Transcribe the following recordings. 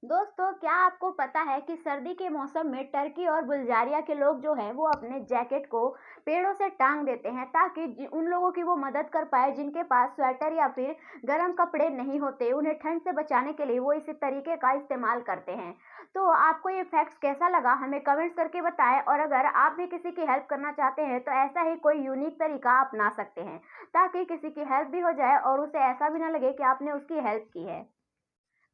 दोस्तों, क्या आपको पता है कि सर्दी के मौसम में टर्की और बुल्गारिया के लोग जो हैं वो अपने जैकेट को पेड़ों से टांग देते हैं ताकि उन लोगों की वो मदद कर पाए जिनके पास स्वेटर या फिर गर्म कपड़े नहीं होते। उन्हें ठंड से बचाने के लिए वो इसी तरीके का इस्तेमाल करते हैं। तो आपको ये फैक्ट्स कैसा लगा हमें कमेंट्स करके बताएं, और अगर आप भी किसी की हेल्प करना चाहते हैं तो ऐसा ही कोई यूनिक तरीका अपना सकते हैं ताकि किसी की हेल्प भी हो जाए और उसे ऐसा भी ना लगे कि आपने उसकी हेल्प की है।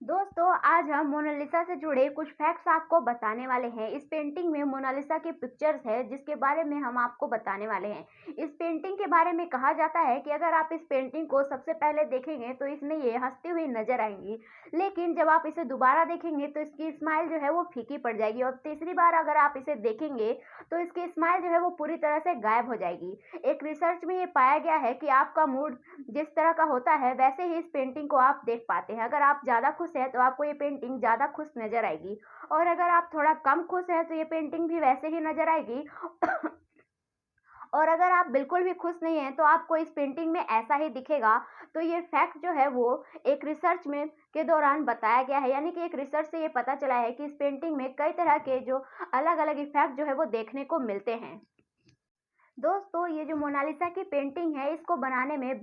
दोस्तों, आज हम मोनालिसा से जुड़े कुछ फैक्ट्स आपको बताने वाले हैं। इस पेंटिंग में मोनालिसा की पिक्चर्स है जिसके बारे में हम आपको बताने वाले हैं। इस पेंटिंग के बारे में कहा जाता है कि अगर आप इस पेंटिंग को सबसे पहले देखेंगे तो इसमें ये हंसती हुई नजर आएंगी, लेकिन जब आप इसे दोबारा देखेंगे तो इसकी स्माइल जो है वो फीकी पड़ जाएगी, और तीसरी बार अगर आप इसे देखेंगे तो इसकी स्माइल जो है वो पूरी तरह से गायब हो जाएगी। एक रिसर्च में ये पाया गया है कि आपका मूड जिस तरह का होता है वैसे ही इस पेंटिंग को आप देख पाते हैं। अगर आप ज़्यादा खुश हैं तो आपको ये पेंटिंग ज़्यादा खुश नज़र आएगी, और अगर आप थोड़ा कम खुश हैं तो ये पेंटिंग भी वैसे ही नज़र आएगी। और अगर आप बिल्कुल भी खुश नहीं हैं तो आपको इस पेंटिंग में ऐसा ही दिखेगा। तो ये फैक्ट जो है वो एक रिसर्च में के दौरान बताया गया है, यानी कि एक रिसर्च से ये पता चला है कि इस पेंटिंग में कई तरह के जो अलग-अलग इफ़ेक्ट जो है वो देखने को मिलते हैं। दोस्तों, ये जो मोनालिसा की पेंटिंग है इसको बनाने में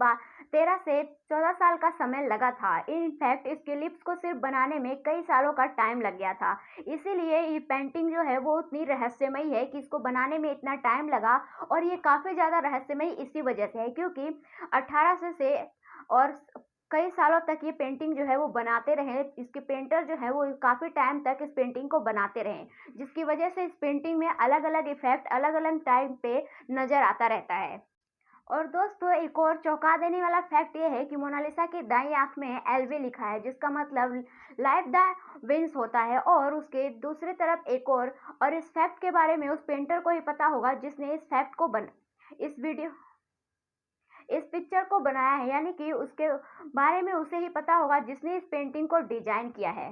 13 से 14 साल का समय लगा था। इनफैक्ट इसके लिप्स को सिर्फ बनाने में कई सालों का टाइम लग गया था। इसीलिए ये पेंटिंग जो है वो उतनी रहस्यमयी है कि इसको बनाने में इतना टाइम लगा, और ये काफ़ी ज़्यादा रहस्यमयी इसी वजह से है क्योंकि 1800 से और कई सालों तक ये पेंटिंग जो है वो बनाते रहे। इसके पेंटर जो है वो काफ़ी टाइम तक इस पेंटिंग को बनाते रहे, जिसकी वजह से इस पेंटिंग में अलग-अलग इफ़ेक्ट अलग-अलग टाइम पे नज़र आता रहता है। और दोस्तों, एक और चौंका देने वाला फैक्ट ये है कि मोनालिसा की दाईं आँख में एलवी लिखा है जिसका मतलब लाइफ द विंस होता है, और उसके दूसरी तरफ एक और इस फैक्ट के बारे में उस पेंटर को ही पता होगा जिसने इस फैक्ट को बन इस वीडियो इस पिक्चर को बनाया है, यानी कि उसके बारे में उसे ही पता होगा जिसने इस पेंटिंग को डिज़ाइन किया है।